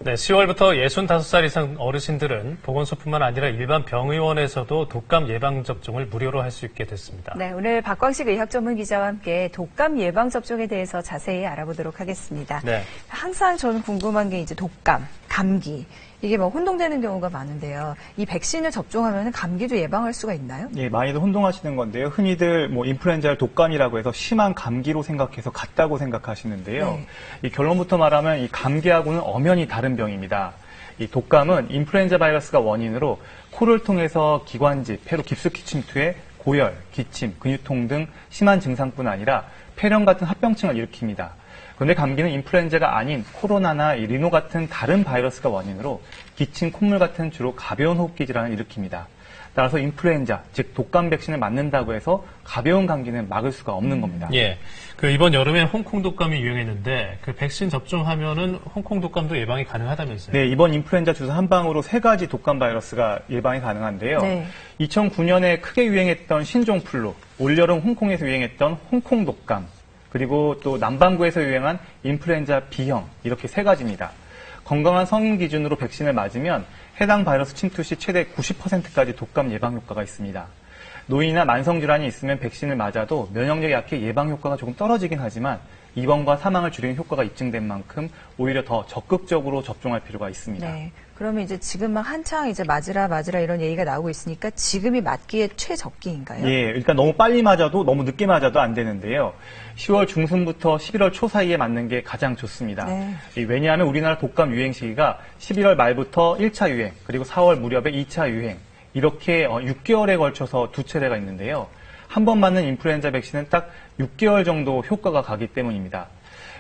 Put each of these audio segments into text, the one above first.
네, 10월부터 65살 이상 어르신들은 보건소뿐만 아니라 일반 병의원에서도 독감 예방접종을 무료로 할 수 있게 됐습니다. 네, 오늘 박광식 의학전문기자와 함께 독감 예방접종에 대해서 자세히 알아보도록 하겠습니다. 네. 항상 저는 궁금한 게 이제 독감, 감기, 이게 뭐 혼동되는 경우가 많은데요. 이 백신을 접종하면 감기도 예방할 수가 있나요? 예, 많이들 혼동하시는 건데요. 흔히들 뭐 인플루엔자를 독감이라고 해서 심한 감기로 생각해서 같다고 생각하시는데요. 네. 이 결론부터 말하면 이 감기하고는 엄연히 다른 병입니다. 이 독감은 인플루엔자 바이러스가 원인으로 코를 통해서 기관지, 폐로 깊숙이 침투해 고열, 기침, 근육통 등 심한 증상뿐 아니라 폐렴 같은 합병증을 일으킵니다. 그런데 감기는 인플루엔자가 아닌 코로나나 리노 같은 다른 바이러스가 원인으로 기침, 콧물 같은 주로 가벼운 호흡기 질환을 일으킵니다. 따라서 인플루엔자, 즉 독감 백신을 맞는다고 해서 가벼운 감기는 막을 수가 없는 겁니다. 예, 이번 여름에 홍콩 독감이 유행했는데 그 백신 접종하면은 홍콩 독감도 예방이 가능하다면서요? 네, 이번 인플루엔자 주사 한 방으로 3가지 독감 바이러스가 예방이 가능한데요. 네. 2009년에 크게 유행했던 신종플루, 올여름 홍콩에서 유행했던 홍콩 독감, 그리고 또 남반구에서 유행한 인플루엔자 B형, 이렇게 3가지입니다. 건강한 성인 기준으로 백신을 맞으면 해당 바이러스 침투 시 최대 90%까지 독감 예방 효과가 있습니다. 노인이나 만성질환이 있으면 백신을 맞아도 면역력이 약해 예방 효과가 조금 떨어지긴 하지만 입원과 사망을 줄이는 효과가 입증된 만큼 오히려 더 적극적으로 접종할 필요가 있습니다. 네. 그러면 이제 지금 막 한창 이제 맞으라 이런 얘기가 나오고 있으니까 지금이 맞기에 최적기인가요? 예, 그러니까 너무 빨리 맞아도 너무 늦게 맞아도 안 되는데요. 10월 중순부터 11월 초 사이에 맞는 게 가장 좋습니다. 네. 왜냐하면 우리나라 독감 유행 시기가 11월 말부터 1차 유행, 그리고 4월 무렵에 2차 유행, 이렇게 6개월에 걸쳐서 2차례가 있는데요. 한 번 맞는 인플루엔자 백신은 딱 6개월 정도 효과가 가기 때문입니다.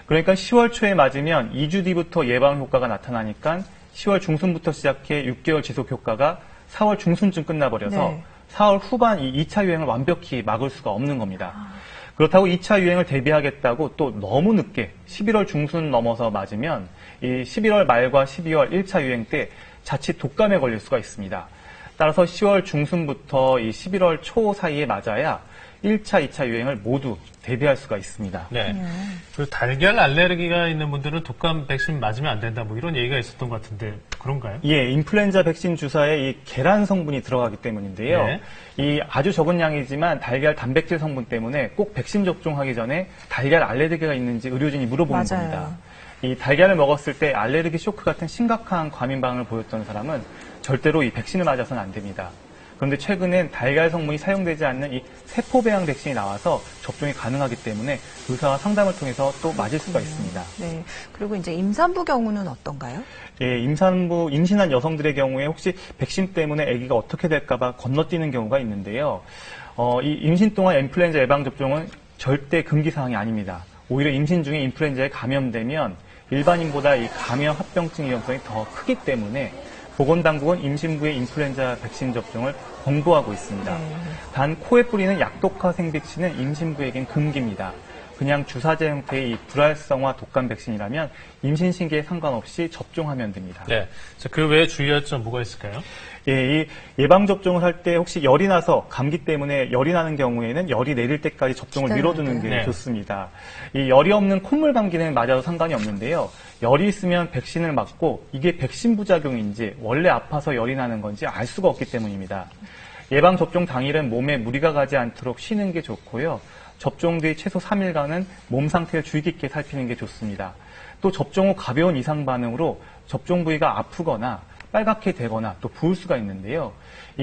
그러니까 10월 초에 맞으면 2주 뒤부터 예방 효과가 나타나니까 10월 중순부터 시작해 6개월 지속 효과가 4월 중순쯤 끝나버려서 네. 4월 후반 이 2차 유행을 완벽히 막을 수가 없는 겁니다. 그렇다고 2차 유행을 대비하겠다고 또 너무 늦게 11월 중순 넘어서 맞으면 이 11월 말과 12월 1차 유행 때 자칫 독감에 걸릴 수가 있습니다. 따라서 10월 중순부터 이 11월 초 사이에 맞아야 1차, 2차 유행을 모두 대비할 수가 있습니다. 네. 그 달걀 알레르기가 있는 분들은 독감 백신 맞으면 안 된다, 뭐 이런 얘기가 있었던 것 같은데 그런가요? 예, 인플루엔자 백신 주사에 이 계란 성분이 들어가기 때문인데요. 네. 이 아주 적은 양이지만 달걀 단백질 성분 때문에 꼭 백신 접종하기 전에 달걀 알레르기가 있는지 의료진이 물어보는 맞아요. 겁니다. 이 달걀을 먹었을 때 알레르기 쇼크 같은 심각한 과민 반응을 보였던 사람은 절대로 이 백신을 맞아서는 안 됩니다. 그런데 최근엔 달걀 성분이 사용되지 않는 이 세포배양 백신이 나와서 접종이 가능하기 때문에 의사와 상담을 통해서 또 맞을 수가 있습니다. 네. 그리고 이제 임산부 경우는 어떤가요? 예, 임산부, 임신한 여성들의 경우에 혹시 백신 때문에 아기가 어떻게 될까봐 건너뛰는 경우가 있는데요. 이 임신 동안 인플루엔자 예방 접종은 절대 금기 사항이 아닙니다. 오히려 임신 중에 인플루엔자에 감염되면 일반인보다 이 감염 합병증 위험성이 더 크기 때문에 보건당국은 임신부의 인플루엔자 백신 접종을 권고하고 있습니다. 단 코에 뿌리는 약독화 생백신은 임신부에겐 금기입니다. 그냥 주사제 형태의 이 불활성화 독감 백신이라면 임신 시기에 상관없이 접종하면 됩니다. 네. 자, 그 외에 주의할 점 뭐가 있을까요? 예, 이 예방 접종을 할 때 혹시 열이 나서 감기 때문에 열이 나는 경우에는 열이 내릴 때까지 접종을 미뤄두는 게 네. 좋습니다. 이 열이 없는 콧물 감기는 맞아도 상관이 없는데요. 열이 있으면 백신을 맞고 이게 백신 부작용인지 원래 아파서 열이 나는 건지 알 수가 없기 때문입니다. 예방 접종 당일은 몸에 무리가 가지 않도록 쉬는 게 좋고요. 접종 뒤 최소 3일간은 몸 상태를 주의 깊게 살피는 게 좋습니다. 또 접종 후 가벼운 이상 반응으로 접종 부위가 아프거나 빨갛게 되거나 또 부을 수가 있는데요.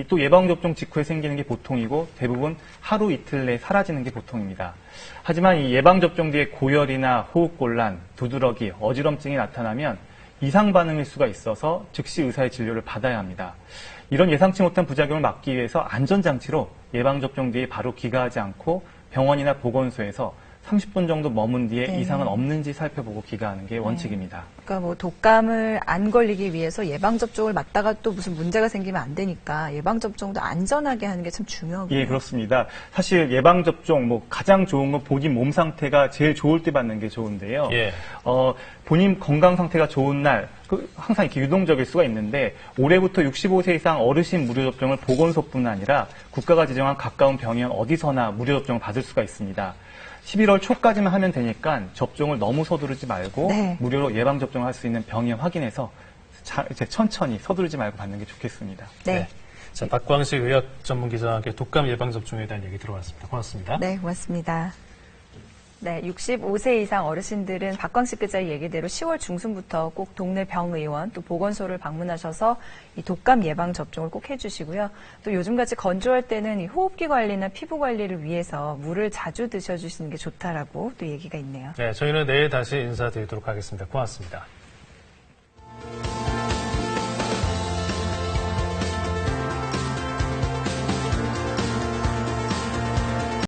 또 예방접종 직후에 생기는 게 보통이고 대부분 하루 이틀 내에 사라지는 게 보통입니다. 하지만 이 예방접종 뒤에 고열이나 호흡곤란, 두드러기, 어지럼증이 나타나면 이상 반응일 수가 있어서 즉시 의사의 진료를 받아야 합니다. 이런 예상치 못한 부작용을 막기 위해서 안전장치로 예방접종 뒤에 바로 귀가하지 않고 병원이나 보건소에서 30분 정도 머문 뒤에 네. 이상은 없는지 살펴보고 귀가하는 게 원칙입니다. 그러니까 뭐 독감을 안 걸리기 위해서 예방접종을 맞다가 또 무슨 문제가 생기면 안 되니까 예방접종도 안전하게 하는 게 참 중요하고요. 예, 그렇습니다. 사실 예방접종 가장 좋은 건 본인 몸 상태가 제일 좋을 때 받는 게 좋은데요. 예. 본인 건강 상태가 좋은 날 항상 이렇게 유동적일 수가 있는데 올해부터 65세 이상 어르신 무료 접종을 보건소뿐 아니라 국가가 지정한 가까운 병원 어디서나 무료 접종을 받을 수가 있습니다. 11월 초까지만 하면 되니까 접종을 너무 서두르지 말고 네. 무료로 예방접종을 할 수 있는 병원 확인해서 이제 천천히 서두르지 말고 받는 게 좋겠습니다. 네. 자, 박광식 의학 전문 기자와 함께 독감 예방 접종에 대한 얘기 들어봤습니다. 고맙습니다. 네, 고맙습니다. 네, 65세 이상 어르신들은 박광식 기자의 얘기대로 10월 중순부터 꼭 동네 병의원 또 보건소를 방문하셔서 이 독감 예방 접종을 꼭 해주시고요. 또 요즘같이 건조할 때는 이 호흡기 관리나 피부 관리를 위해서 물을 자주 드셔주시는 게 좋다라고 또 얘기가 있네요. 네, 저희는 내일 다시 인사드리도록 하겠습니다. 고맙습니다.